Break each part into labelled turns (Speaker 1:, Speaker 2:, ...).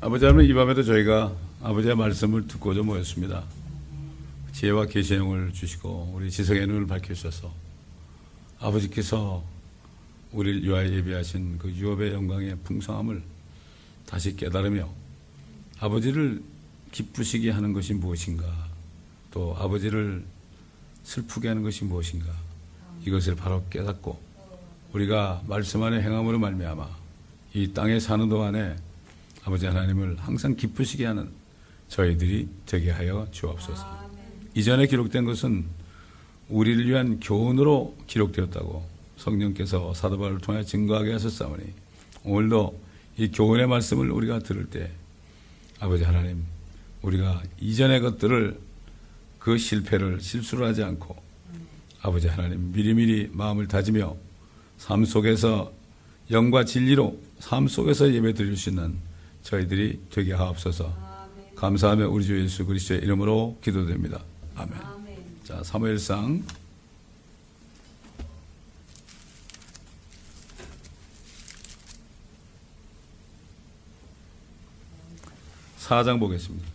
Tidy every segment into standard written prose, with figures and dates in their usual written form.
Speaker 1: 아버지 하나님, 이 밤에도 저희가 아버지의 말씀을 듣고자 모였습니다. 지혜와 계시의 영을 주시고 우리 지성의 눈을 밝혀주셔서 아버지께서 우리를 위하여 예비하신 그 유업의 영광의 풍성함을 다시 깨달으며 아버지를 기쁘시게 하는 것이 무엇인가, 또 아버지를 슬프게 하는 것이 무엇인가, 이것을 바로 깨닫고 우리가 말씀 안에 행함으로 말미암아 이 땅에 사는 동안에 아버지 하나님을 항상 기쁘시게 하는 저희들이 되게 하여 주옵소서. 이전에 기록된 것은 우리를 위한 교훈으로 기록되었다고 성령께서 사도 바울을 통해 증거하게 하셨사오니, 오늘도 이 교훈의 말씀을 우리가 들을 때 아버지 하나님, 우리가 이전의 것들을, 그 실수를 하지 않고 아버지 하나님 미리미리 마음을 다지며 삶 속에서 영과 진리로 삶 속에서 예배 드릴 수 있는 저희들이 되게 하옵소서. 감사하며 우리 주 예수 그리스도의 이름으로 기도드립니다. 아멘. 자, 사무엘상 4장 보겠습니다.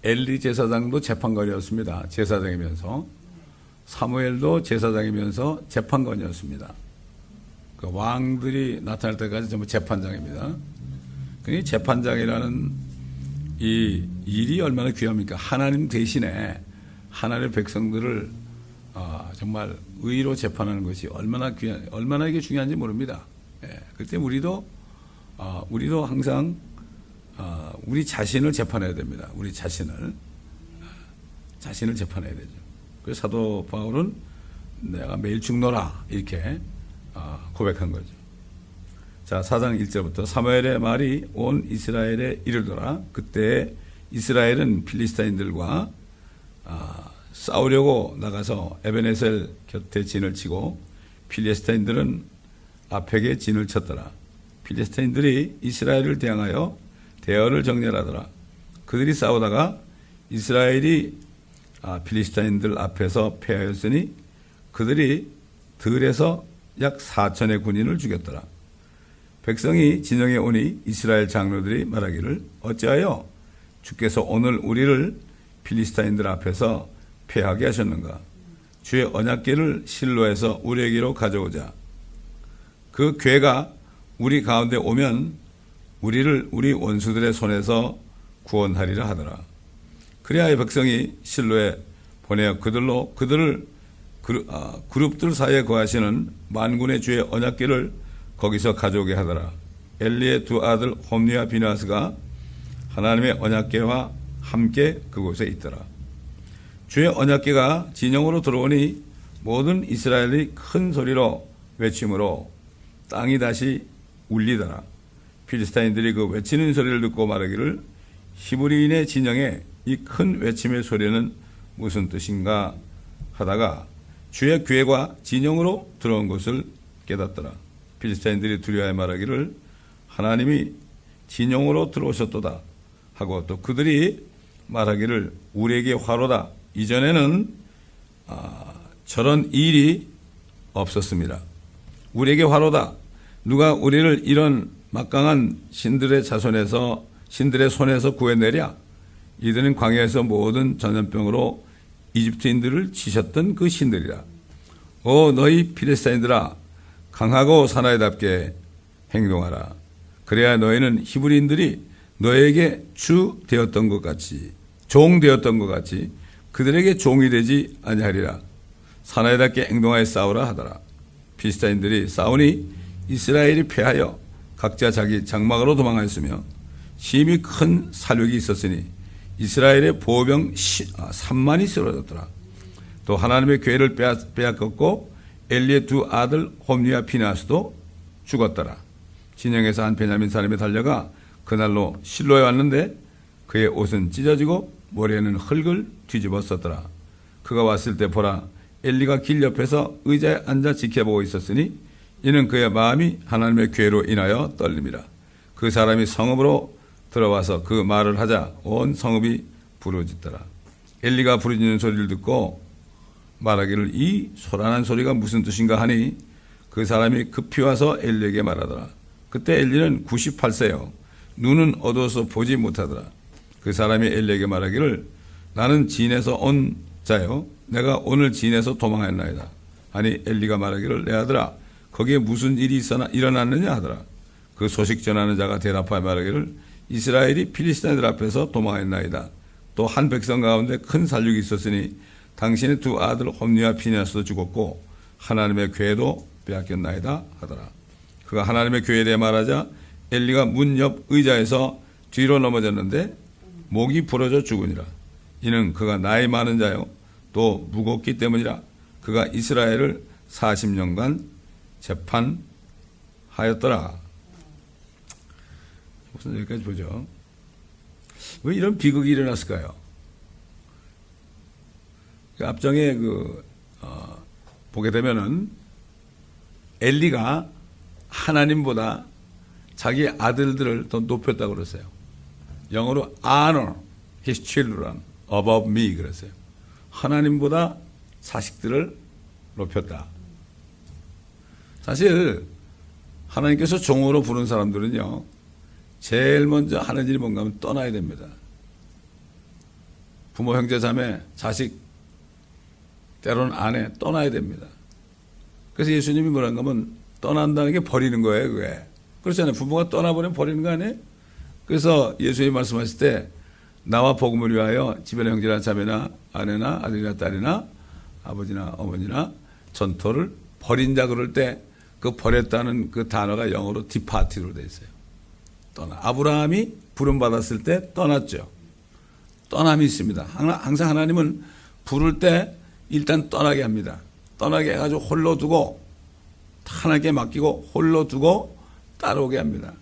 Speaker 1: 엘리 제사장도 재판관이었습니다. 제사장이면서 사무엘도 제사장이면서 재판관이었습니다. 그 왕들이 나타날 때까지 전부 재판장입니다. 그 재판장이라는 이 일이 얼마나 귀합니까? 하나님 대신에 하나님의 백성들을 정말 의로 재판하는 것이 얼마나 이게 중요한지 모릅니다. 예, 그때 우리도 항상 우리 자신을 재판해야 됩니다. 우리 자신을 재판해야 되죠. 그래서 사도 바울은 내가 매일 죽노라 이렇게 고백한 거죠. 자, 4장 1절부터 사무엘의 말이 온 이스라엘에 이르더라. 그때 이스라엘은 필리스타인들과 싸우려고 나가서 에베네셀 곁에 진을 치고 필리스타인들은 아펙에 진을 쳤더라. 필리스타인들이 이스라엘을 대항하여 대열을 정렬하더라. 그들이 싸우다가 이스라엘이 필리스타인들 앞에서 패하였으니 그들이 들에서 약 4천의 군인을 죽였더라. 백성이 진영에 오니 이스라엘 장로들이 말하기를 어찌하여 주께서 오늘 우리를 필리스타인들 앞에서 패하게 하셨는가? 주의 언약궤를 실로에서 우리에게로 가져오자. 그 궤가 우리 가운데 오면 우리를 우리 원수들의 손에서 구원하리라 하더라. 그래야 백성이 실로에 보내어 그들을 그룹들 사이에 거하시는 만군의 주의 언약궤를 거기서 가져오게 하더라. 엘리의 두 아들 홈리와 비나스가 하나님의 언약궤와 함께 그곳에 있더라. 주의 언약궤가 진영으로 들어오니 모든 이스라엘이 큰 소리로 외침으로 땅이 다시 울리더라. 필리스타인들이 그 외치는 소리를 듣고 말하기를 히브리인의 진영에 이 큰 외침의 소리는 무슨 뜻인가 하다가 주의 궤가 진영으로 들어온 것을 깨닫더라. 필리스타인들이 두려워하여 말하기를 하나님이 진영으로 들어오셨도다 하고, 또 그들이 말하기를 우리에게 화로다. 이전에는 저런 일이 없었습니다. 우리에게 화로다. 누가 우리를 이런 막강한 신들의 손에서 구해내랴. 이들은 광야에서 모든 전염병으로 이집트인들을 치셨던 그 신들이라. 오 너희 필리스타인들아, 강하고 사나이답게 행동하라. 그래야 너희는 히브리인들이 너에게 주 되었던 것 같이, 종 되었던 것 같이 그들에게 종이 되지 아니하리라. 사나이답게 행동하여 싸우라 하더라. 필리스타인들이 싸우니 이스라엘이 패하여 각자 자기 장막으로 도망하였으며 심히 큰 살육이 있었으니 이스라엘의 보병 3만이 쓰러졌더라. 또 하나님의 궤를 빼앗겼고 엘리의 두 아들 홈리와 피나스도 죽었더라. 진영에서 한 베냐민 사람이 달려가 그날로 실로에 왔는데 그의 옷은 찢어지고 머리에는 흙을 뒤집어 썼더라. 그가 왔을 때 보라, 엘리가 길 옆에서 의자에 앉아 지켜보고 있었으니 이는 그의 마음이 하나님의 궤로 인하여 떨림이라. 그 사람이 성읍으로 들어와서 그 말을 하자 온 성읍이 부르짖더라. 엘리가 부르짖는 소리를 듣고 말하기를 이 소란한 소리가 무슨 뜻인가 하니 그 사람이 급히 와서 엘리에게 말하더라. 그때 엘리는 98세요. 눈은 어두워서 보지 못하더라. 그 사람이 엘리에게 말하기를 나는 진에서 온 자요. 내가 오늘 진에서 도망하였나이다. 아니 엘리가 말하기를 내 아들아 거기에 무슨 일이 일어났느냐 하더라. 그 소식 전하는 자가 대답하여 말하기를 이스라엘이 필리스타인들 앞에서 도망하였나이다. 또 한 백성 가운데 큰 살육이 있었으니 당신의 두 아들 홈니와 피니하스도 죽었고 하나님의 괴도 빼앗겼나이다 하더라. 그가 하나님의 괴에 대해 말하자 엘리가 문 옆 의자에서 뒤로 넘어졌는데 목이 부러져 죽으니라. 이는 그가 나이 많은 자요 또 무겁기 때문이라. 그가 이스라엘을 40년간 재판하였더라. 우선 여기까지 보죠. 왜 이런 비극이 일어났을까요? 그 앞장에 보게 되면은 엘리가 하나님보다 자기 아들들을 더 높였다고 그랬어요. 영어로 honor his children above me 그랬어요. 하나님보다 자식들을 높였다. 사실 하나님께서 종으로 부른 사람들은요, 제일 먼저 하는 일이 뭔가 하면 떠나야 됩니다. 부모, 형제, 자매, 자식, 때로는 아내 떠나야 됩니다. 그래서 예수님이 뭐라는 가면 떠난다는 게 버리는 거예요. 그게. 그렇잖아요. 부모가 떠나버리면 버리는 거 아니에요? 그래서 예수님이 말씀하실 때 나와 복음을 위하여 집안의 형제나 자매나 아내나 아들이나 딸이나 아버지나 어머니나 전토를 버린 자 그럴 때 그 버렸다는 그 단어가 영어로 departed로 되어 있어요. 떠나. 아브라함이 부름받았을 때 떠났죠. 떠남이 있습니다. 항상 하나님은 부를 때 일단 떠나게 합니다. 떠나게 해가지고 홀로 두고 하나님께 맡기고 홀로 두고 따라오게 합니다.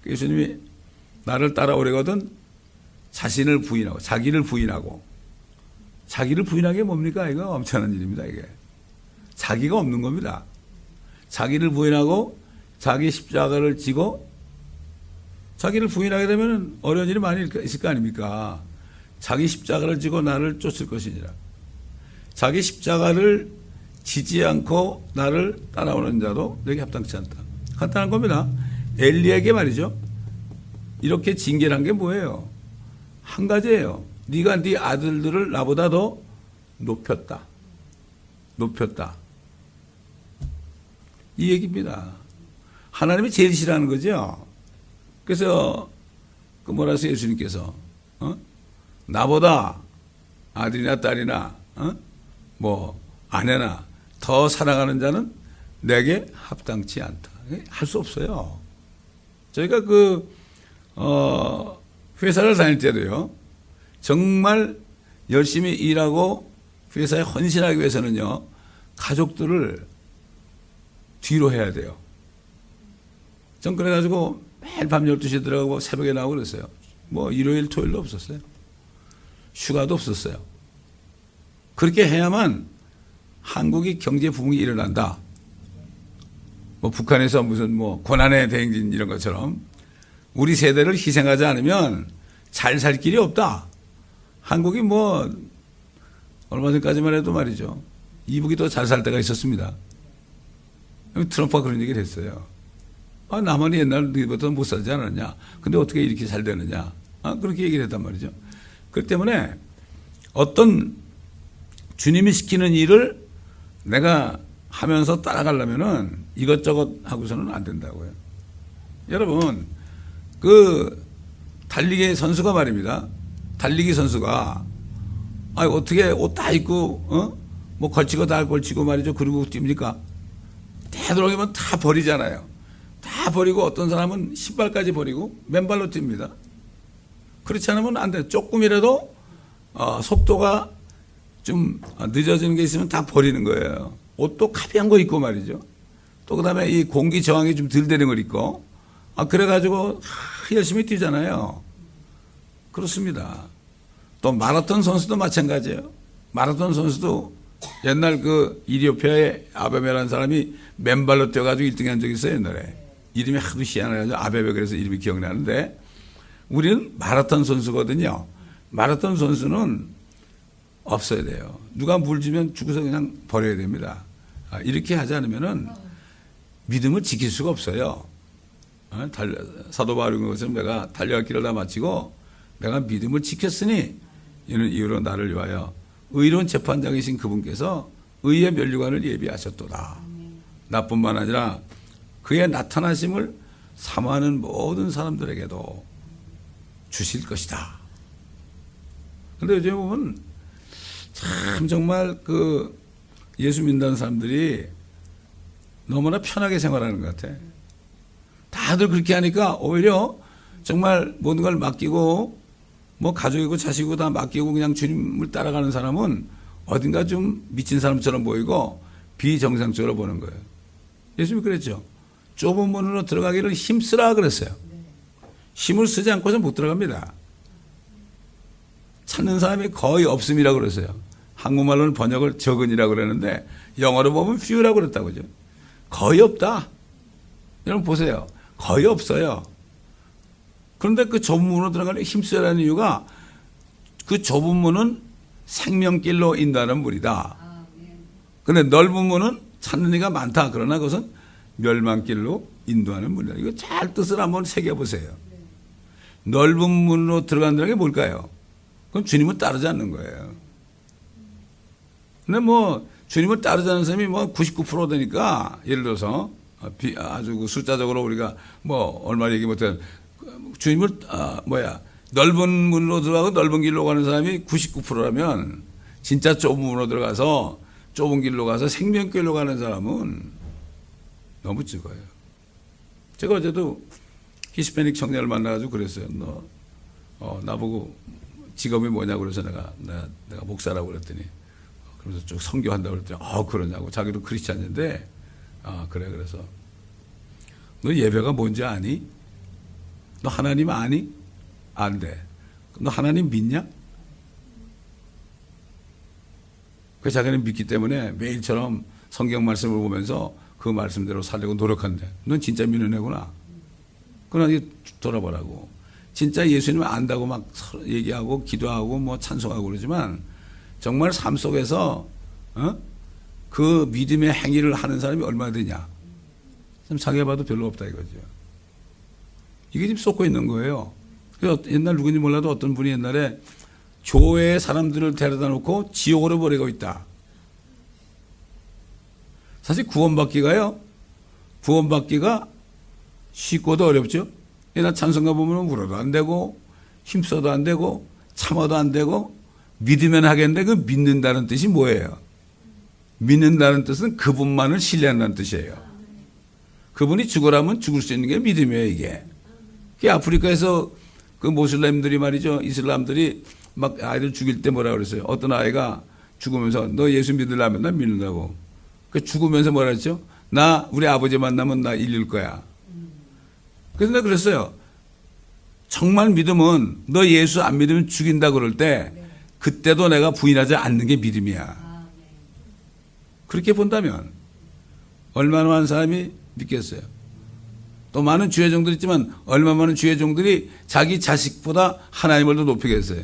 Speaker 1: 예수님이 나를 따라오려거든 자신을 부인하고 자기를 부인하고 자기를 부인하는 게 뭡니까? 이거 엄청난 일입니다. 이게 자기가 없는 겁니다. 자기를 부인하고 자기 십자가를 지고 자기를 부인하게 되면 어려운 일이 많이 있을 거 아닙니까? 자기 십자가를 지고 나를 쫓을 것이니라. 자기 십자가를 지지 않고 나를 따라오는 자도 내게 합당치 않다. 간단한 겁니다. 엘리에게 말이죠. 이렇게 징계한 게 뭐예요? 한 가지예요. 네가 네 아들들을 나보다 더 높였다. 높였다. 이 얘기입니다. 하나님이 제일 싫어하는 거죠. 그래서 뭐라 하세요? 예수님께서 나보다 아들이나 딸이나 뭐 아내나 더 사랑하는 자는 내게 합당치 않다. 할 수 없어요. 저희가 회사를 다닐 때도요. 정말 열심히 일하고 회사에 헌신하기 위해서는요. 가족들을 뒤로 해야 돼요. 전 그래가지고 매일 밤 12시에 들어가고 새벽에 나오고 그랬어요. 뭐 일요일 토요일도 없었어요. 휴가도 없었어요. 그렇게 해야만 한국이 경제 부흥이 일어난다. 뭐 북한에서 무슨 뭐 고난의 대행진 이런 것처럼 우리 세대를 희생하지 않으면 잘 살 길이 없다. 한국이 뭐 얼마 전까지만 해도 말이죠. 이북이 더 잘 살 때가 있었습니다. 트럼프가 그런 얘기를 했어요. 남한이 옛날보다 못 살지 않았냐. 근데 어떻게 이렇게 잘 되느냐. 그렇게 얘기를 했단 말이죠. 그렇기 때문에 어떤 주님이 시키는 일을 내가 하면서 따라가려면은 이것저것 하고서는 안 된다고요. 여러분, 달리기 선수가 말입니다. 달리기 선수가, 어떻게 옷 다 입고, 뭐 걸치고 다 걸치고 말이죠. 그러고 뜁니까? 되도록이면 다 버리잖아요. 다 버리고 어떤 사람은 신발까지 버리고 맨발로 뜁니다. 그렇지 않으면 안 돼요. 조금이라도 속도가 좀 늦어지는 게 있으면 다 버리는 거예요. 옷도 가벼운 거 입고 말이죠. 또 그다음에 이 공기 저항이 좀 덜 되는 걸 입고 그래가지고 열심히 뛰잖아요. 그렇습니다. 또 마라톤 선수도 마찬가지예요. 마라톤 선수도 옛날 이리오피아의 아베베라는 사람이 맨발로 뛰어가지고 1등 한 적이 있어요. 옛날에. 이름이 하도 희한해가지고 아베베 그래서 이름이 기억나는데 우리는 마라톤 선수거든요. 마라톤 선수는 없어야 돼요. 누가 물 주면 죽어서 그냥 버려야 됩니다. 이렇게 하지 않으면은 믿음을 지킬 수가 없어요. 사도 바울이 것은 내가 달려갈 길을 다 마치고 내가 믿음을 지켰으니 이는 이유로 나를 위하여 의로운 재판장이신 그분께서 의의 면류관을 예비하셨도다. 나뿐만 아니라 그의 나타나심을 사모하는 모든 사람들에게도 주실 것이다. 그런데 요즘 보면 참 정말 그 예수 믿는 사람들이 너무나 편하게 생활하는 것 같아. 다들 그렇게 하니까 오히려 정말 모든 걸 맡기고 뭐 가족이고 자식이고 다 맡기고 그냥 주님을 따라가는 사람은 어딘가 좀 미친 사람처럼 보이고 비정상적으로 보는 거예요. 예수님이 그랬죠. 좁은 문으로 들어가기를 힘쓰라 그랬어요. 힘을 쓰지 않고서 못 들어갑니다. 찾는 사람이 거의 없음이라고 그랬어요. 한국말로는 번역을 적은이라고 그러는데 영어로 보면 few라고 그랬다고 그러죠. 거의 없다. 여러분 보세요. 거의 없어요. 그런데 그 좁은 문으로 들어가는 힘쓰라는 이유가 그 좁은 문은 생명길로 인도하는 문이다. 그런데 넓은 문은 찾는 이가 많다. 그러나 그것은 멸망길로 인도하는 문이다. 이거 잘 뜻을 한번 새겨보세요. 넓은 문으로 들어간다는 게 뭘까요? 그럼 주님을 따르지 않는 거예요. 근데 뭐 주님을 따르지 않는 사람이 뭐 99% 되니까 예를 들어서 아주 그 숫자적으로 우리가 뭐 얼마 얘기 못해 주님을 넓은 문으로 들어가고 넓은 길로 가는 사람이 99%라면 진짜 좁은 문으로 들어가서 좁은 길로 가서 생명길로 가는 사람은 너무 적어요. 제가 어제도 히스패닉 청년을 만나가지고 그랬어요. 너 나보고 직업이 뭐냐고 그래서 내가 목사라고 그랬더니 그래서 쭉 선교한다고 그랬더니 그러냐고 자기도 크리스찬인데 그래 그래서 너 예배가 뭔지 아니? 너 하나님 아니? 안 돼. 너 하나님 믿냐? 그래서 자기는 믿기 때문에 매일처럼 성경 말씀을 보면서 그 말씀대로 살려고 노력한대. 넌 진짜 믿는 애구나. 그러나 돌아보라고. 진짜 예수님을 안다고 막 얘기하고 기도하고 뭐 찬송하고 그러지만 정말 삶 속에서 그 믿음의 행위를 하는 사람이 얼마나 되냐. 참 자기가 봐도 별로 없다 이거죠. 이게 지금 쏟고 있는 거예요. 그래서 옛날 누군지 몰라도 어떤 분이 옛날에 교회의 사람들을 데려다 놓고 지옥으로 보내고 있다. 사실 구원받기가 쉽고도 어렵죠. 옛날 찬송가 보면 울어도 안 되고 힘써도 안 되고 참아도 안 되고 믿으면 하겠는데 그 믿는다는 뜻이 뭐예요? 믿는다는 뜻은 그분만을 신뢰한다는 뜻이에요. 그분이 죽으라면 죽을 수 있는 게 믿음이에요, 이게. 아프리카에서 그 모슬렘들이 말이죠. 이슬람들이 막 아이들 죽일 때 뭐라 그랬어요? 어떤 아이가 죽으면서 너 예수 믿으려면 나 믿는다고. 그 죽으면서 뭐라 했죠? 우리 아버지 만나면 나 일릴 거야. 그래서 내가 그랬어요. 정말 믿음은 너 예수 안 믿으면 죽인다 그럴 때 그때도 내가 부인하지 않는 게 믿음이야. 그렇게 본다면 얼마나 많은 사람이 믿겠어요. 또 많은 주의종들이 있지만 얼마 많은 주의종들이 자기 자식보다 하나님을 더 높이겠어요.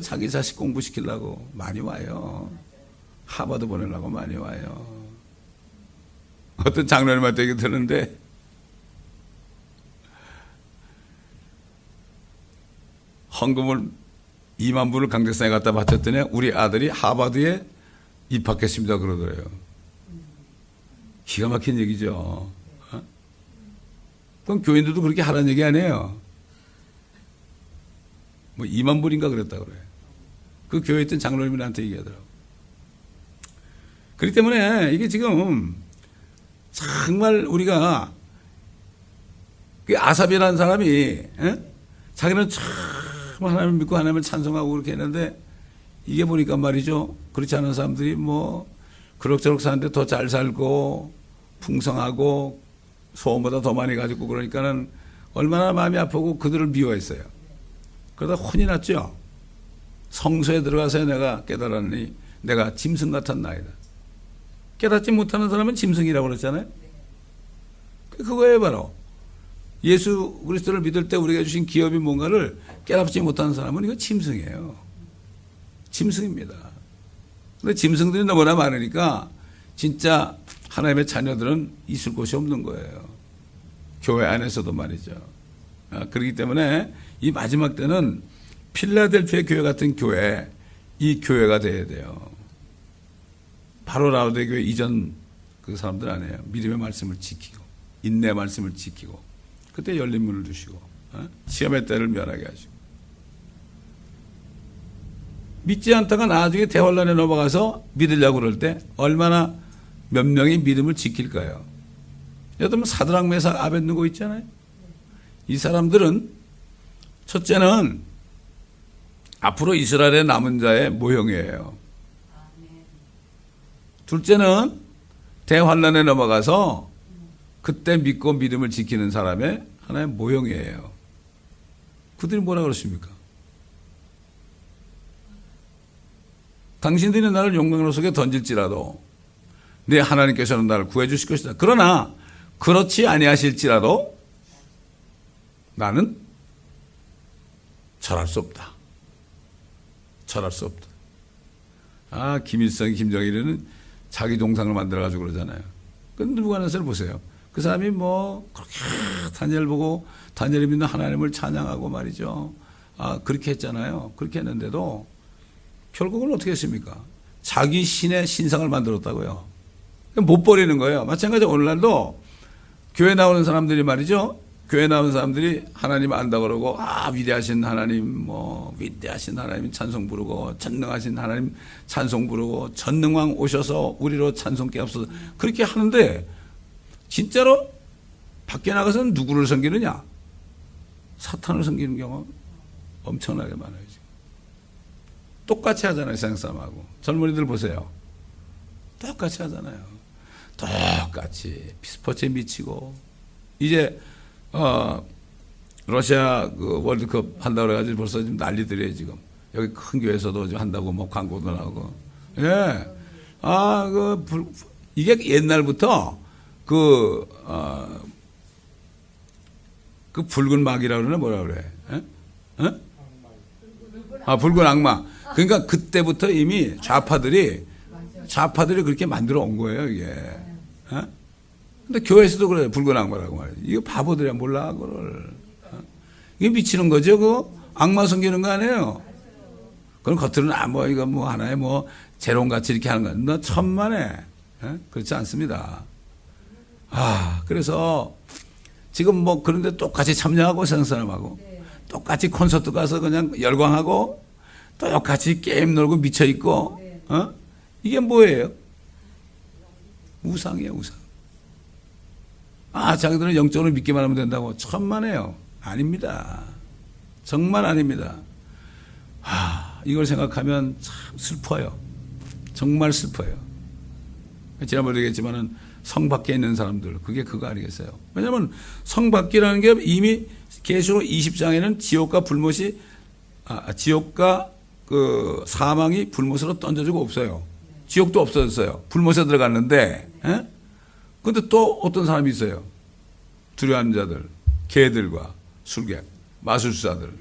Speaker 1: 자기 자식 공부시키려고 많이 와요. 하버드 보내려고 많이 와요. 어떤 장로님한테 얘기 들었는데 헌금을 2만 불을 강제성에 갖다 바쳤더니 우리 아들이 하버드에 입학했습니다 그러더래요. 기가 막힌 얘기죠. 그럼 교인들도 그렇게 하라는 얘기 아니에요. 뭐 2만 불인가 그랬다 그래. 그 교회에 있던 장로님이 나한테 얘기하더라고. 그렇기 때문에 이게 지금 정말 우리가 그 아삽이라는 사람이 자기는 참 하나님을 믿고 하나님을 찬송하고 그렇게 했는데 이게 보니까 말이죠. 그렇지 않은 사람들이 뭐 그럭저럭 사는데 더 잘 살고 풍성하고 소원보다 더 많이 가지고 그러니까는 얼마나 마음이 아프고 그들을 미워했어요. 그러다 혼이 났죠. 성소에 들어가서 내가 깨달았니 내가 짐승 같았나이다. 깨닫지 못하는 사람은 짐승이라고 그랬잖아요. 그거예요 바로. 예수 그리스도를 믿을 때 우리가 주신 기업이 뭔가를 깨닫지 못하는 사람은 이거 짐승이에요. 짐승입니다. 근데 짐승들이 너무나 많으니까 진짜 하나님의 자녀들은 있을 곳이 없는 거예요. 교회 안에서도 말이죠. 그렇기 때문에 이 마지막 때는 필라델피아 교회 같은 교회, 이 교회가 돼야 돼요. 바로 라오디게 교회 이전 그 사람들 아니에요. 믿음의 말씀을 지키고 인내 말씀을 지키고 그때 열린 문을 주시고 시험의 때를 면하게 하시고 믿지 않다가 나중에 대환란에 넘어가서 믿으려고 그럴 때 얼마나 몇 명이 믿음을 지킬까요? 여러분 사드락 메삭 아벳느고 있잖아요. 이 사람들은 첫째는 앞으로 이스라엘의 남은 자의 모형이에요. 둘째는 대환란에 넘어가서 그때 믿고 믿음을 지키는 사람의 하나의 모형이에요. 그들이 뭐라 그러십니까? 당신들이 나를 용광로 속에 던질지라도 네 하나님께서는 나를 구해 주실 것이다. 그러나 그렇지 아니하실지라도 나는 절할 수 없다. 절할 수 없다. 김일성, 김정일은 자기 동상을 만들어가지고 그러잖아요. 근데 누가나서를 보세요. 그 사람이 뭐 그렇게 다니엘 보고 다니엘이 믿는 하나님을 찬양하고 말이죠. 그렇게 했잖아요. 그렇게 했는데도 결국은 어떻게 했습니까? 자기 신의 신상을 만들었다고요. 못 버리는 거예요. 마찬가지로 오늘날도 교회 나오는 사람들이 말이죠. 교회 나오는 사람들이 하나님 안다 그러고 위대하신 하나님 위대하신 하나님 찬송 부르고 전능하신 하나님 찬송 부르고 전능왕 오셔서 우리로 찬송케 하옵소서 그렇게 하는데 진짜로 밖에 나가서는 누구를 섬기느냐? 사탄을 섬기는 경우가 엄청나게 많아요. 지금. 똑같이 하잖아요. 세상 사람하고. 젊은이들 보세요. 똑같이 하잖아요. 똑같이 스포츠에 미치고 이제 러시아 그 월드컵 한다고 그래가지고 벌써 지금 난리들이에요, 지금. 여기 큰 교회에서도 지금 한다고 뭐 광고도 나오고. 예. 이게 옛날부터 그 붉은 막이라고 그러나 뭐라 그래? 예? 붉은 악마. 그러니까 그때부터 이미 좌파들이 그렇게 만들어 온 거예요, 이게. 예? 근데 교회에서도 그래요. 붉은 악마라고 말해요. 이거 바보들이야 몰라 그걸. 이게 미치는 거죠. 그 악마 섬기는 거 아니에요. 그럼 겉으로는 이거 하나의 재롱같이 이렇게 하는 거야. 너 천만에. 그렇지 않습니다. 그래서 지금 그런데 똑같이 참여하고 세상 사람하고 똑같이 콘서트 가서 그냥 열광하고 똑같이 게임 놀고 미쳐 있고 이게 뭐예요? 우상이에요, 우상. 자기들은 영적으로 믿기만 하면 된다고. 천만에요. 아닙니다. 정말 아닙니다. 이걸 생각하면 참 슬퍼요. 정말 슬퍼요. 지난번에 얘기했지만은 성 밖에 있는 사람들, 그거 아니겠어요? 왜냐하면 성 밖이라는 게 이미 계시록 20장에는 지옥과 불못이, 지옥과 그 사망이 불못으로 던져지고 없어요. 지옥도 없어졌어요. 불못에 들어갔는데, 근데 또 어떤 사람이 있어요. 두려워하는 자들, 개들과 술객, 마술사들,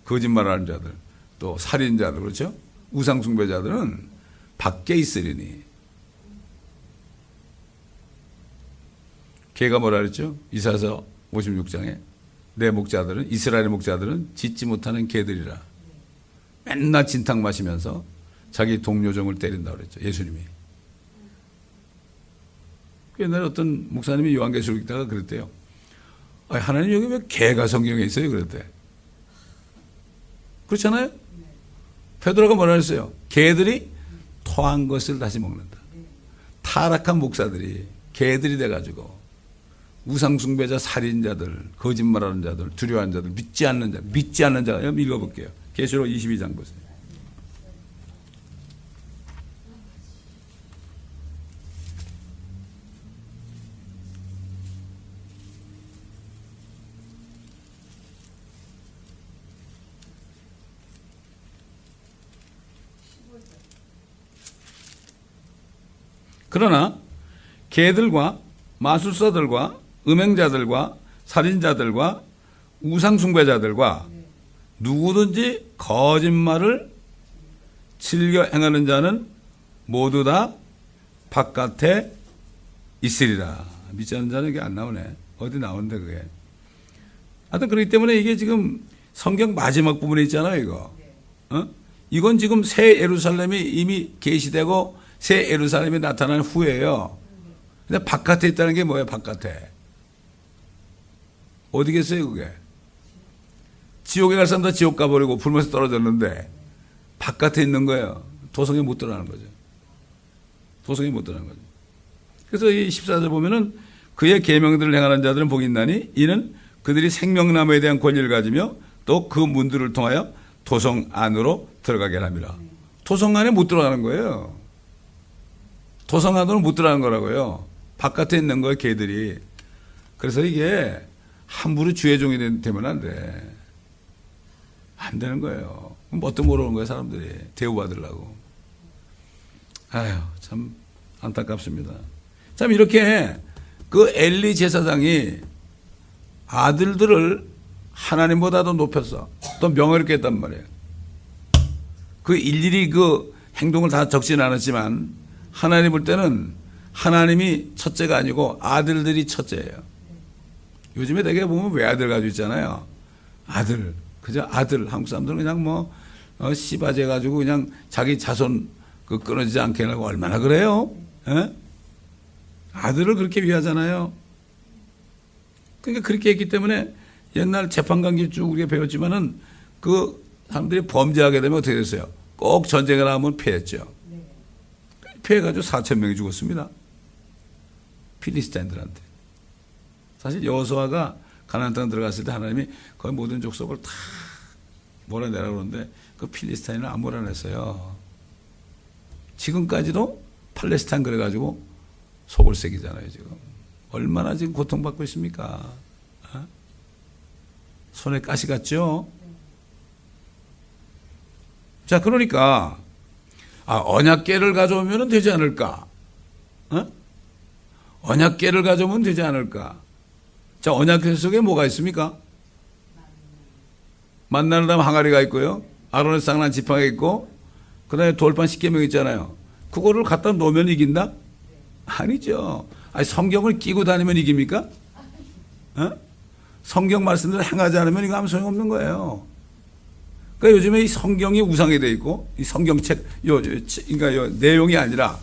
Speaker 1: 거짓말하는 자들, 또 살인자들, 그렇죠? 우상숭배자들은 밖에 있으리니. 개가 뭐라 그랬죠? 이사야서 56장에 내 목자들은, 이스라엘의 목자들은 짖지 못하는 개들이라. 맨날 진탕 마시면서 자기 동료종을 때린다고 그랬죠. 예수님이. 옛날에 어떤 목사님이 요한계시록 읽다가 그랬대요. 하나님 여기 왜 개가 성경에 있어요? 그랬대. 그렇잖아요? 베드로가 뭐라 그랬어요? 개들이 토한 것을 다시 먹는다. 타락한 목사들이 개들이 돼가지고 우상숭배자, 살인자들, 거짓말하는 자들, 두려워하는 자들, 믿지 않는 자, 읽어볼게요. 계시록 22장 보세요. 그러나 개들과 마술사들과 음행자들과 살인자들과 우상숭배자들과 누구든지 거짓말을 즐겨 행하는 자는 모두 다 바깥에 있으리라. 믿지 않는 자는 이게 안 나오네. 어디 나오는데 그게. 하여튼 그렇기 때문에 이게 지금 성경 마지막 부분에 있잖아요, 이거. 이건 지금 새 예루살렘이 이미 계시되고 새 예루살렘이 나타난 후예요. 근데 바깥에 있다는 게 뭐예요, 바깥에? 어디겠어요, 그게? 지옥에 갈 사람 다 지옥 가버리고 불면서 떨어졌는데 바깥에 있는 거예요. 도성에 못 들어가는 거죠. 도성에 못 들어가는 거죠. 그래서 이 14절 보면은 그의 계명들을 행하는 자들은 복이 있나니 이는 그들이 생명나무에 대한 권리를 가지며 또 그 문들을 통하여 도성 안으로 들어가게 합니다. 도성 안에 못 들어가는 거예요. 도성 안으로 못 들어가는 거라고요. 바깥에 있는 거예요, 개들이. 그래서 이게 함부로 주의 종이 되면 안 돼. 안 되는 거예요. 뭣도 모르는 거예요, 사람들이. 대우받으려고. 아휴, 참 안타깝습니다. 참 이렇게 그 엘리 제사장이 아들들을 하나님보다도 높였어. 또 명예롭게 했단 말이에요. 그 일일이 그 행동을 다 적지는 않았지만 하나님 볼 때는 하나님이 첫째가 아니고 아들들이 첫째예요. 요즘에 되게 보면 외아들 가지고 있잖아요. 아들. 그저 아들. 한국 사람들은 그냥 뭐 씨바제 가지고 그냥 자기 자손 그 끊어지지 않게 하려고 얼마나 그래요? 에? 아들을 그렇게 위하잖아요. 그러니까 그렇게 했기 때문에 옛날 재판관계 쭉 우리가 배웠지만은 그 사람들이 범죄하게 되면 어떻게 됐어요? 꼭 전쟁을 하면 패했죠. 패해가지고 4천 명이 죽었습니다. 필리스타인들한테. 사실 여호수아가 가나안 땅 들어갔을 때 하나님이 거의 모든 족속을 다 몰아내라 그러는데 그 필리스타인을 안 몰아냈어요. 지금까지도 팔레스타인 그래가지고 속을 새기잖아요, 지금. 얼마나 지금 고통받고 있습니까? 어? 손에 가시 갔죠? 자, 그러니까, 언약궤를 가져오면 되지 않을까? 어? 언약궤를 가져오면 되지 않을까? 자, 언약궤 속에 뭐가 있습니까? 만나는 다음 항아리가 있고요. 아론의 쌍난 지팡이가 있고, 그 다음에 돌판 10계명 있잖아요. 그거를 갖다 놓으면 이긴다? 아니죠. 아니, 성경을 끼고 다니면 이깁니까? 어? 성경 말씀대로 행하지 않으면 이거 아무 소용없는 거예요. 그러니까 요즘에 이 성경이 우상이 돼 있고, 이 성경책, 그러니까 내용이 아니라,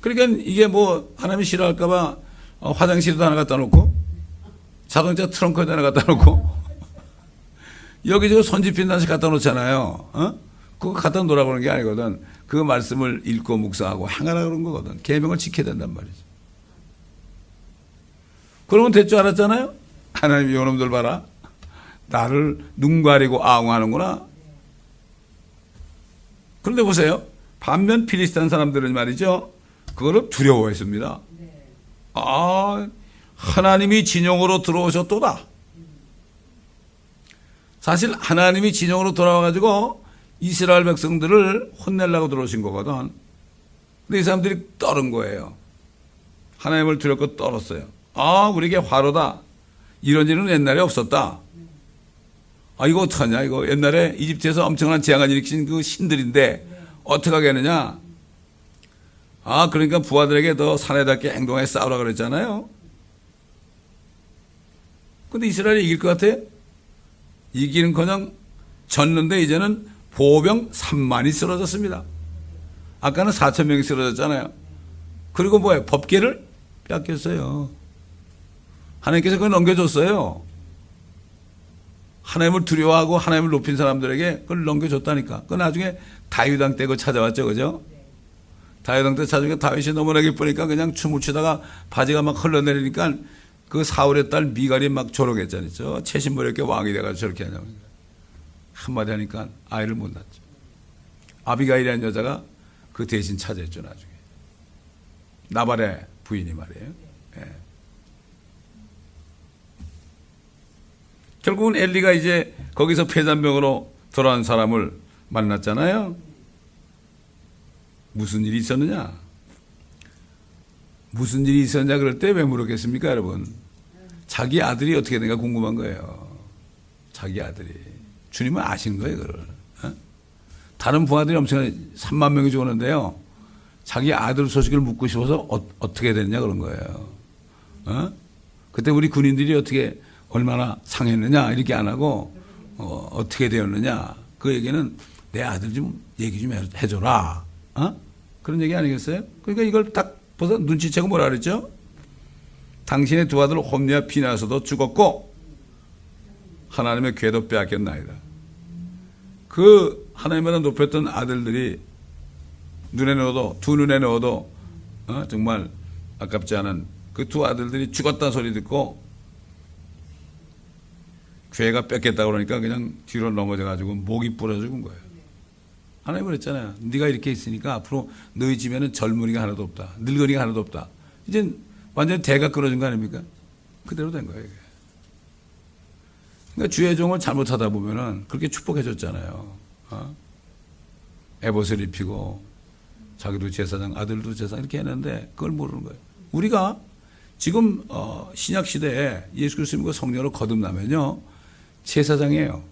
Speaker 1: 그러니까 이게 뭐, 하나님이 싫어할까봐 화장실에도 하나 갖다 놓고, 자동차 트렁크에도 하나 갖다 놓고, 여기저기 손짓핀 단씩 갖다 놓잖아요. 그거 갖다 놓으라고 그러는 게 아니거든. 그 말씀을 읽고 묵상하고 행하라 그런 거거든. 계명을 지켜야 된단 말이죠. 그러면 될 줄 알았잖아요. 하나님 요놈들 봐라. 나를 눈 가리고 아웅하는구나. 그런데 보세요. 반면 필리스탄 사람들은 말이죠. 그거를 두려워했습니다. 하나님이 진영으로 들어오셨도다. 사실 하나님이 진영으로 돌아와가지고 이스라엘 백성들을 혼내려고 들어오신 거거든. 근데 이 사람들이 떨은 거예요. 하나님을 두렵고 떨었어요. 우리에게 화로다. 이런 일은 옛날에 없었다. 이거 어떡하냐. 이거 옛날에 이집트에서 엄청난 재앙을 일으킨 그 신들인데 어떻게 하겠느냐. 그러니까 부하들에게 더 사내답게 행동해 싸우라 그랬잖아요. 근데 이스라엘이 이길 것 같아? 이기는커녕 졌는데 이제는 보병 3만이 쓰러졌습니다. 아까는 4천 명이 쓰러졌잖아요. 그리고 뭐예요? 법궤를 뺏겼어요. 하나님께서 그걸 넘겨줬어요. 하나님을 두려워하고 하나님을 높인 사람들에게 그걸 넘겨줬다니까. 그건 나중에 다윗 왕 때 그거 찾아왔죠, 그죠? 다윗 왕 때 찾아오니까 다윗이 너무나 기쁘니까 그냥 춤을 추다가 바지가 막 흘러내리니까 그 사울의 딸 미갈이 막 조롱했잖아요. 저 채신머리 이렇게 왕이 돼가지고 저렇게 하냐고. 한마디 하니까 아이를 못 낳죠. 아비가일이라는 여자가 그 대신 차지했죠, 나중에. 나발의 부인이 말이에요. 예. 결국은 엘리가 이제 거기서 폐잔병으로 돌아온 사람을 만났잖아요. 무슨 일이 있었느냐? 무슨 일이 있었냐 그럴 때 왜 물었겠습니까, 여러분? 자기 아들이 어떻게 된가 궁금한 거예요. 자기 아들이. 주님은 아시는 거예요, 그걸. 다른 부하들이 엄청나게 3만 명이 죽었는데요. 자기 아들 소식을 묻고 싶어서 어떻게 됐냐 그런 거예요. 그때 우리 군인들이 어떻게 얼마나 상했느냐 이렇게 안 하고 어떻게 되었느냐 그 얘기는 내 아들 좀 얘기 좀 해줘라. 그런 얘기 아니겠어요? 그러니까 이걸 딱 보서 눈치채고 뭐라 그랬죠? 당신의 두 아들 홈리와 피나서도 죽었고 하나님의 궤도 빼앗겼나이다. 그 하나님보다 높였던 아들들이 눈에 넣어도 두 눈에 넣어도 정말 아깝지 않은 그 두 아들들이 죽었다 소리 듣고 궤가 뺏겼다 그러니까 그냥 뒤로 넘어져 가지고 목이 부러져 죽은 거예요. 하나님 그랬잖아요. 네가 이렇게 있으니까 앞으로 너희 집에는 젊은이가 하나도 없다. 늙은이가 하나도 없다. 이제 완전히 대가 끊어진 거 아닙니까? 그대로 된 거예요. 이게. 그러니까 주의 종을 잘못하다 보면은 그렇게 축복해 줬잖아요. 에봇을 입히고 자기도 제사장, 아들도 제사장 이렇게 했는데 그걸 모르는 거예요. 우리가 지금 신약 시대에 예수 그리스도 믿고 성령으로 거듭나면요 제사장이에요.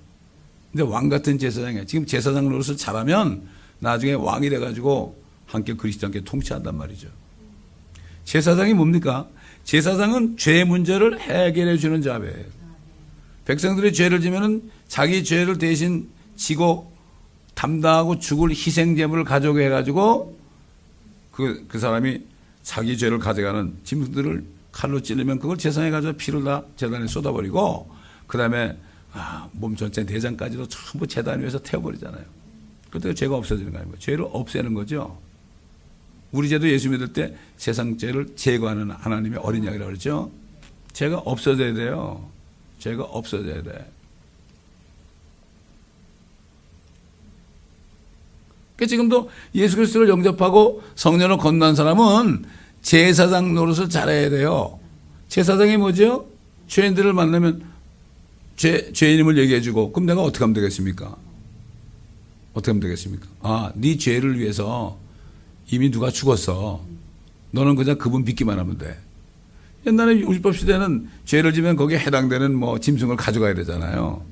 Speaker 1: 근데 왕 같은 제사장이에요. 지금 제사장 노릇을 잘하면 나중에 왕이 돼가지고 함께 그리스도 함께 통치한단 말이죠. 제사장이 뭡니까? 제사장은 죄 문제를 해결해 주는 자예요. 백성들이 죄를 지면은 자기 죄를 대신 지고 담당하고 죽을 희생 제물을 가져오게 해가지고 그 사람이 자기 죄를 가져가는 짐승들을 칼로 찌르면 그걸 제사장에 가져서 피를 다 제단에 쏟아버리고 그 다음에 몸 전체 내장까지도 전부 제단 위에서 태워버리잖아요. 그때 죄가 없어지는 거 아닙니까? 죄를 없애는 거죠. 우리 죄도 예수 믿을 때 세상 죄를 제거하는 하나님의 어린 양이라고 그러죠. 죄가 없어져야 돼요. 죄가 없어져야 돼. 그러니까 지금도 예수 그리스도를 영접하고 성령으로 건넌 사람은 제사장 노릇을 잘해야 돼요. 제사장이 뭐죠? 죄인들을 만나면 죄인임을 얘기해주고 그럼 내가 어떻게 하면 되겠습니까? 어떻게 하면 되겠습니까? 네 죄를 위해서 이미 누가 죽었어. 너는 그냥 그분 믿기만 하면 돼. 옛날에 율법 시대는 죄를 지면 거기에 해당되는 뭐 짐승을 가져가야 되잖아요.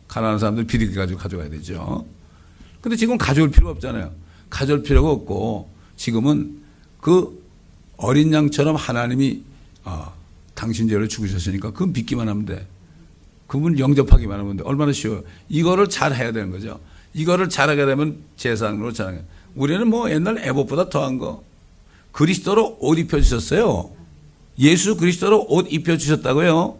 Speaker 1: 가난한 사람들 비리게 가지고 가져가야 되죠. 근데 지금 가져올 필요가 없잖아요. 가져올 필요가 없고 지금은 그 어린 양처럼 하나님이 당신 죄를 죽으셨으니까 그건 믿기만 하면 돼. 그분 영접하기만 하면 돼. 얼마나 쉬워요. 이거를 잘 해야 되는 거죠. 이거를 잘하게 되면 제사장으로 잘하게. 우리는 뭐 옛날 에봇보다 더한 거. 그리스도로 옷 입혀주셨어요. 예수 그리스도로 옷 입혀주셨다고요.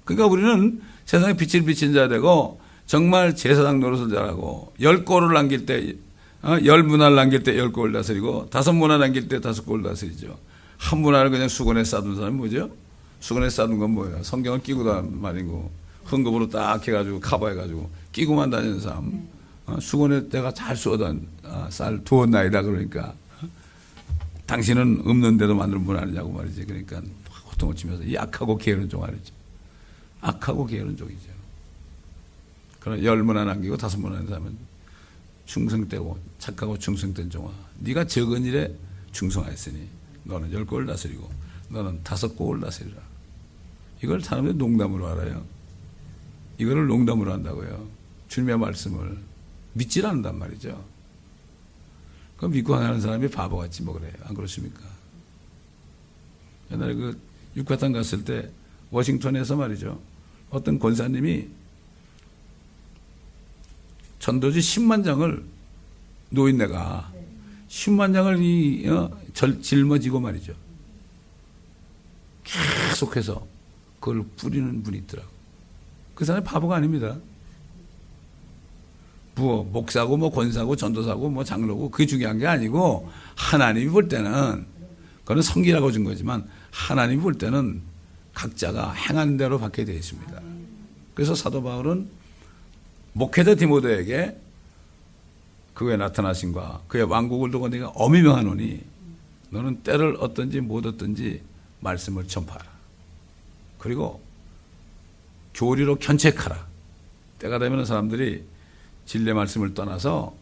Speaker 1: 그러니까 우리는 세상에 빛을 비친 자 되고 정말 제사장 노릇을 잘하고 10골을 남길 때 10문화를 남길 때 10골을 다스리고 5문화 남길 때 5골을 다스리죠. 한 문화를 그냥 수건에 싸둔 사람이 뭐죠? 수건에 싸둔 건 뭐예요? 성경을 끼고 다니는 말이고 흥금으로 딱 해가지고 커버해가지고 끼고만 다니는 사람. 수건에 내가 잘 쌀 두었나이다 그러니까 당신은 없는데도 만든 분 아니냐고 말이지. 그러니까 고통을 치면서 약하고 게으른 종 아니죠. 악하고 게으른 종이죠. 그러나 10문화 남기고 5문화 남는 사람은 충성되고 착하고 충성된 종아. 네가 적은 일에 충성하였으니 너는 10골을 다스리고 너는 5골을 다스리라. 이걸 사람들이 농담으로 알아요. 이거를 농담으로 한다고요. 주님의 말씀을 믿질 않는단 말이죠. 그럼 믿고 하는 사람이 바보같이 뭐 그래요. 안 그렇습니까? 옛날에 그 육화탕 갔을 때 워싱턴에서 말이죠. 어떤 권사님이 전도지 10만 장을 노인네가 10만 장을 짊어지고 말이죠. 계속해서 그걸 뿌리는 분이 있더라고. 그 사람이 바보가 아닙니다. 목사고 뭐 권사고 전도사고 뭐 장로고 그게 중요한 게 아니고 하나님이 볼 때는 그건 성기라고 준 거지만 하나님이 볼 때는 각자가 행한 대로 받게 되어 있습니다. 그래서 사도 바울은 목회자 디모데에게 그의 나타나심과 그의 왕국을 두고 내가 엄히 명하노니 너는 때를 얻든지 못 얻든지 말씀을 전파하라. 그리고 교리로 견책하라. 때가 되면 사람들이 진리의 말씀을 떠나서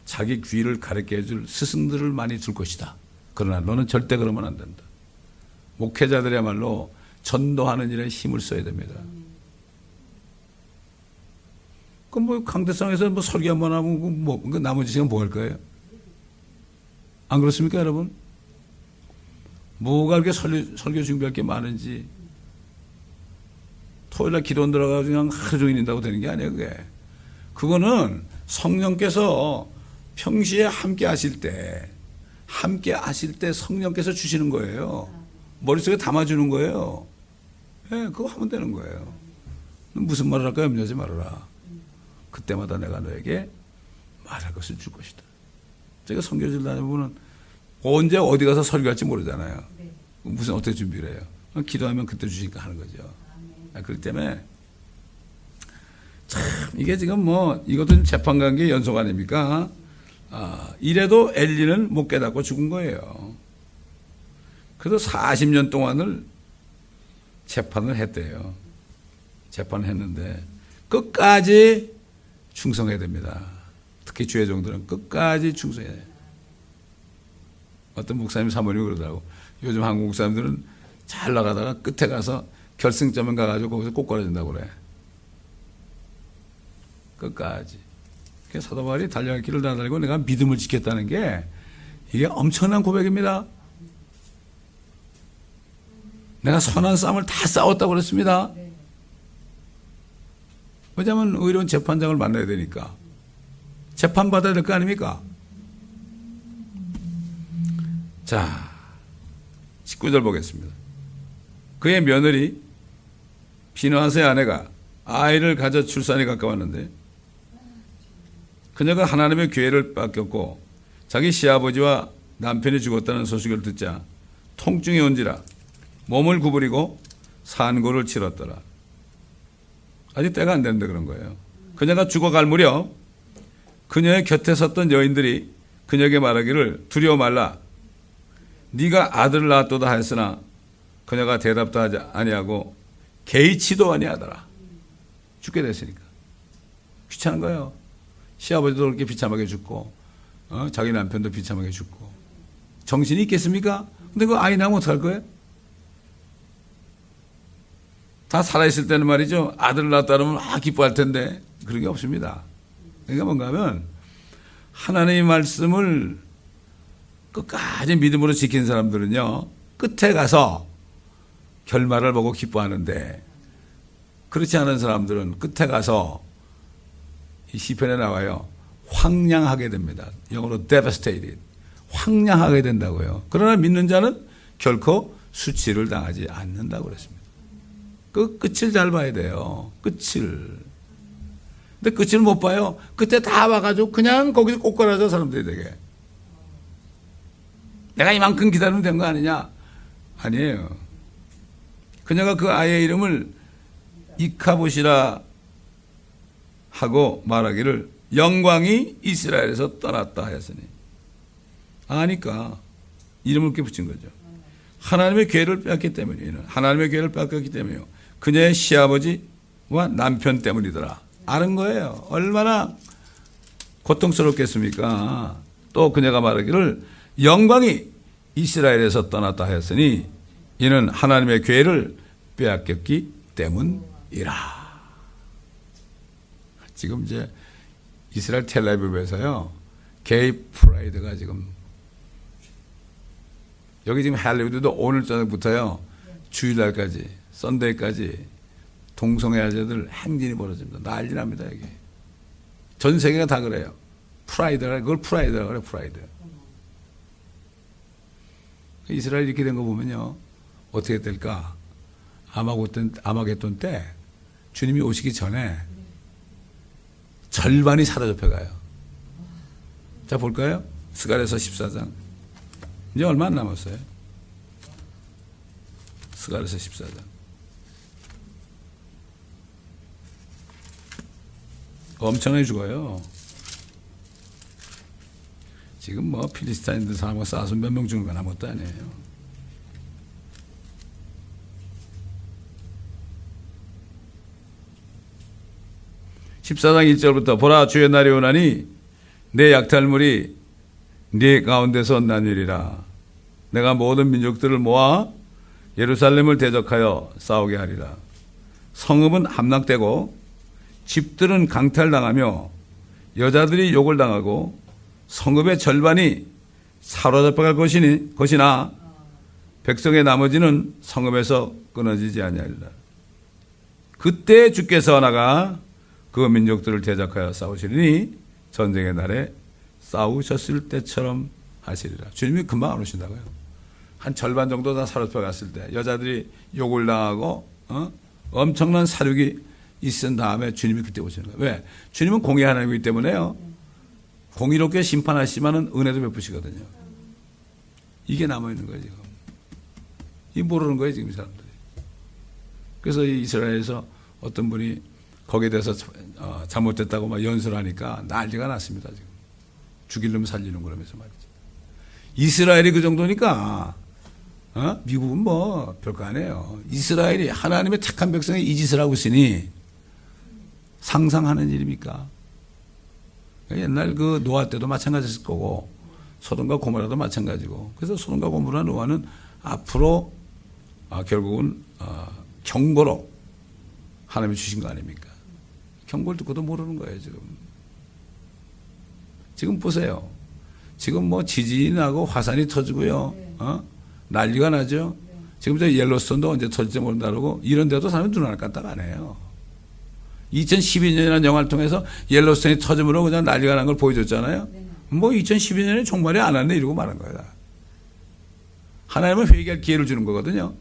Speaker 1: 자기 귀를 가르쳐 줄 스승들을 많이 줄 것이다. 그러나 너는 절대 그러면 안 된다. 목회자들이야말로 전도하는 일에 힘을 써야 됩니다. 그럼 뭐 강대상에서 뭐 설교 한번 하면 그 나머지 시간 뭐 할 거예요? 안 그렇습니까, 여러분? 뭐가 그렇게 설교 준비할 게 많은지. 토요일날 기도 들어가서 그냥 하루 종일 있는다고 되는 게 아니에요, 그게. 그거는 성령께서 평시에 함께 하실 때 성령께서 주시는 거예요. 머릿속에 담아주는 거예요. 예, 그거 하면 되는 거예요. 무슨 말을 할까 염려하지 말아라. 그때마다 내가 너에게 말할 것을 줄 것이다. 제가 선교지를 다니면 언제 어디 가서 설교할지 모르잖아요. 무슨 어떻게 준비를 해요? 기도하면 그때 주시니까 하는 거죠. 그렇기 때문에 참 이게 지금 뭐 이것도 재판관계 연속 아닙니까? 이래도 엘리는 못 깨닫고 죽은 거예요. 그래서 40년 동안을 재판을 했대요. 재판을 했는데 끝까지 충성해야 됩니다. 특히 주의 종들은 끝까지 충성해야 돼요. 어떤 목사님 사모님이 그러더라고. 요즘 한국 목사님들은 잘 나가다가 끝에 가서 결승점에 가가지고 거기서 꼬꾸라진다고 그래. 끝까지. 사도 바울이 달려갈 길을 다 달리고 내가 믿음을 지켰다는 게 이게 엄청난 고백입니다. 내가 선한 싸움을 다 싸웠다고 그랬습니다. 왜냐하면 의로운 재판장을 만나야 되니까. 재판받아야 될 거 아닙니까? 자, 19절 보겠습니다. 그의 며느리 비느하스의 아내가 아이를 가져 출산이 가까웠는데 그녀가 하나님의 기회를 뺏겼고 자기 시아버지와 남편이 죽었다는 소식을 듣자 통증이 온지라 몸을 구부리고 산고를 치렀더라. 아직 때가 안 됐는데 그런 거예요. 그녀가 죽어갈 무렵 그녀의 곁에 섰던 여인들이 그녀에게 말하기를 두려워 말라. 네가 아들을 낳았도다 하였으나 그녀가 대답도 하지 아니하고 개의치도 아니하더라. 죽게 됐으니까. 귀찮은 거예요. 시아버지도 그렇게 비참하게 죽고 자기 남편도 비참하게 죽고 정신이 있겠습니까? 근데 그 아이 낳으면 어떡할 거예요? 다 살아있을 때는 말이죠. 아들을 낳았다 그러면 기뻐할 텐데 그런 게 없습니다. 그러니까 뭔가 하면 하나님의 말씀을 끝까지 믿음으로 지킨 사람들은요. 끝에 가서 결말을 보고 기뻐하는데 그렇지 않은 사람들은 끝에 가서 이 시편에 나와요. 황량하게 됩니다. 영어로 devastated. 황량하게 된다고요. 그러나 믿는 자는 결코 수치를 당하지 않는다고 그랬습니다. 그 끝을 잘 봐야 돼요. 끝을. 근데 끝을 못 봐요. 그때 다 와가지고 그냥 거기서 꼬꾸라져 사람들이 되게. 내가 이만큼 기다리면 된 거 아니냐? 아니에요. 그녀가 그 아이의 이름을 이카봇이라 하고 말하기를 영광이 이스라엘에서 떠났다 하였으니. 아니까 이름을 이렇게 붙인 거죠. 하나님의 기회를 뺏기 때문이에요. 하나님의 기회를 뺏겼기 때문이에요. 그녀의 시아버지와 남편 때문이더라. 아는 거예요. 얼마나 고통스럽겠습니까? 또 그녀가 말하기를 영광이 이스라엘에서 떠났다 하였으니 이는 하나님의 기회를 빼앗겼기 때문이라. 지금 이제 이스라엘 텔아비브에서요. 게이 프라이드가 지금 여기 지금 할리우드도 오늘 저녁부터요. 주일날까지 썬데이까지 동성애자들 행진이 벌어집니다. 난리 납니다. 여기. 전 세계가 다 그래요. 프라이드라 그걸 프라이드라고 그래. 프라이드. 이스라엘 이렇게 된 거 보면요. 어떻게 될까? 아마겟돈 때 주님이 오시기 전에 절반이 사라져 가요. 자 볼까요? 스가랴서 14장. 이제 얼마 안 남았어요. 스가랴서 14장. 엄청나게 죽어요. 지금 뭐 필리스타인들 사람과 싸워서 몇 명 죽는 건 아무것도 아니에요. (14장 1절부터) 보라 주의 날이 오나니 내 약탈물이 네 가운데서 나뉘리라. 내가 모든 민족들을 모아 예루살렘을 대적하여 싸우게 하리라. 성읍은 함락되고 집들은 강탈당하며 여자들이 욕을 당하고 성읍의 절반이 사로잡혀갈 것이나 백성의 나머지는 성읍에서 끊어지지 아니하리라. 그때 주께서 나가 그 민족들을 대적하여 싸우시리니 전쟁의 날에 싸우셨을 때처럼 하시리라. 주님이 금방 안 오신다고요. 한 절반 정도 다 사로잡혀 갔을 때 여자들이 욕을 당하고 엄청난 사륙이 있은 다음에 주님이 그때 오시는 거예요. 왜? 주님은 공의 하나님이기 때문에요. 공의롭게 심판하시지만은 은혜도 베푸시거든요. 이게 남아있는 거예요, 지금. 이 모르는 거예요, 지금 이 사람들이. 그래서 이 이스라엘에서 어떤 분이 거기에 대해서 잘못됐다고 막 연설하니까 난리가 났습니다, 지금. 죽일 놈 살리는 거라면서 말이죠. 이스라엘이 그 정도니까, 미국은 뭐 별거 아니에요. 이스라엘이 하나님의 택한 백성이 이 짓을 하고 있으니 상상하는 일입니까? 옛날 그 노아 때도 마찬가지였을 거고 소돔과 고모라도 마찬가지고, 그래서 소돔과 고모라 노아는 앞으로 결국은 경고로 하나님이 주신 거 아닙니까? 경고를 듣고도 모르는 거예요, 지금. 지금 보세요. 지금 뭐 지진이 나고 화산이 터지고요. 난리가 나죠. 지금 저 옐로스톤도 언제 터질지 모른다고 이런 데도 사람이 눈알 깜짝 안 해요. 2012년이라는 영화를 통해서 옐로스톤이 터짐으로 그냥 난리가 난 걸 보여줬잖아요. 뭐 2012년에 종말이 안 왔네 이러고 말한 거야. 하나님은 회개할 기회를 주는 거거든요.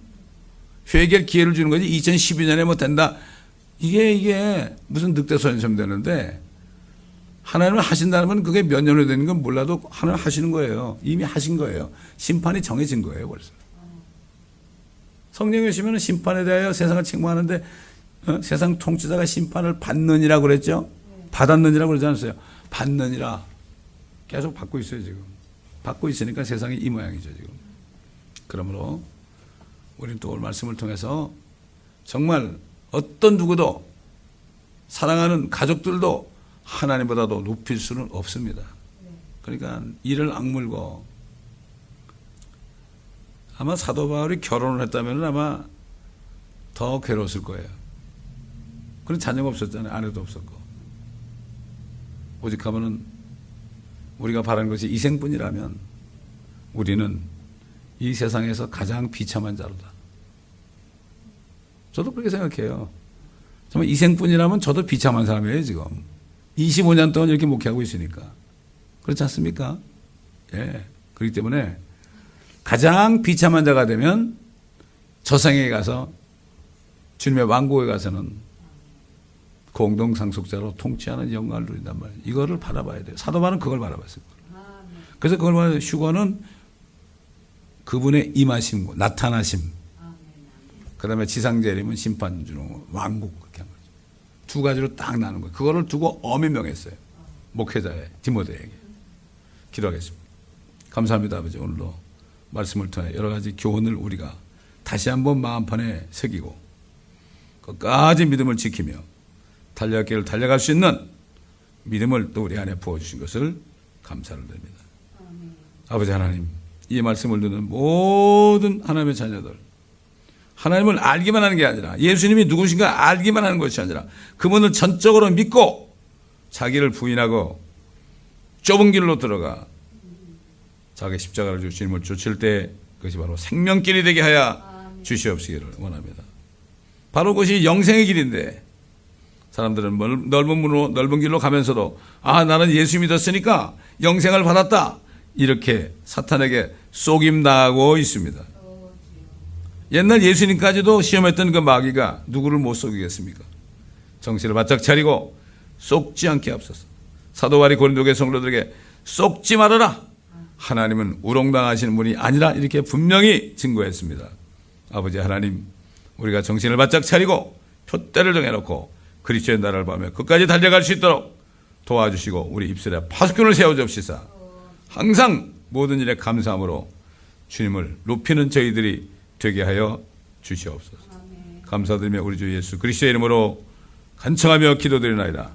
Speaker 1: 회개할 기회를 주는 거지 2012년에 뭐 된다. 이게 무슨 늑대소년처럼 되는데, 하나님은 하신다면 그게 몇 년으로 되는 건 몰라도 하나님 하시는 거예요. 이미 하신 거예요. 심판이 정해진 거예요, 벌써. 성령이 오시면 심판에 대하여 세상을 책망하는데 세상 통치자가 심판을 받느니라고 그랬죠? 받았느니라고 그러지 않았어요? 받느니라. 계속 받고 있어요, 지금. 받고 있으니까 세상이 이 모양이죠, 지금. 그러므로 우리는 또 오늘 말씀을 통해서 정말 어떤 누구도, 사랑하는 가족들도 하나님보다도 높일 수는 없습니다. 그러니까 이를 악물고, 아마 사도 바울이 결혼을 했다면 아마 더 괴로웠을 거예요. 그런 자녀가 없었잖아요. 아내도 없었고. 오직 하면은 우리가 바라는 것이 이생뿐이라면 우리는 이 세상에서 가장 비참한 자로다. 저도 그렇게 생각해요. 정말 이생뿐이라면 저도 비참한 사람이에요, 지금. 25년 동안 이렇게 목회하고 있으니까. 그렇지 않습니까? 예. 그렇기 때문에 가장 비참한 자가 되면 저생에 가서 주님의 왕국에 가서는 공동상속자로 통치하는 영광을 누린단 말이에요. 이거를 바라봐야 돼요. 사도 바울은 그걸 바라봤어요. 그래서 그걸 말하는 휴거는 그분의 임하심, 나타나심. 그 다음에 지상재림은 심판주로 왕국, 그렇게 한 거죠. 두 가지로 딱 나눈 거예요. 그거를 두고 엄히 명했어요. 목회자의 디모데에게. 기도하겠습니다. 감사합니다, 아버지. 오늘도 말씀을 통해 여러 가지 교훈을 우리가 다시 한번 마음판에 새기고 끝까지 믿음을 지키며 달려갈 길을 달려갈 수 있는 믿음을 또 우리 안에 부어주신 것을 감사를 드립니다. 아버지 하나님, 이 말씀을 듣는 모든 하나님의 자녀들, 하나님을 알기만 하는 게 아니라 예수님이 누구신가 알기만 하는 것이 아니라 그분을 전적으로 믿고 자기를 부인하고 좁은 길로 들어가 자기 십자가를 줄 주님을 쫓을 때 그것이 바로 생명길이 되게 하여 주시옵시기를 원합니다. 바로 그것이 영생의 길인데 사람들은 넓은 길로 가면서도 나는 예수 믿었으니까 영생을 받았다, 이렇게 사탄에게 속임당하고 있습니다. 옛날 예수님까지도 시험했던 그 마귀가 누구를 못 속이겠습니까? 정신을 바짝 차리고 속지 않게 앞서서 사도 바울이 고린도교회 성도들에게 속지 말아라, 하나님은 우롱당하시는 분이 아니라 이렇게 분명히 증거했습니다. 아버지 하나님, 우리가 정신을 바짝 차리고 표대를 정해놓고 그리스도의 나라를 보며 끝까지 달려갈 수 있도록 도와주시고 우리 입술에 파수꾼을 세워주옵시사 항상 모든 일에 감사함으로 주님을 높이는 저희들이 되게 하여 주시옵소서. 감사드리며 우리 주 예수 그리스도의 이름으로 간청하며 기도드리나이다.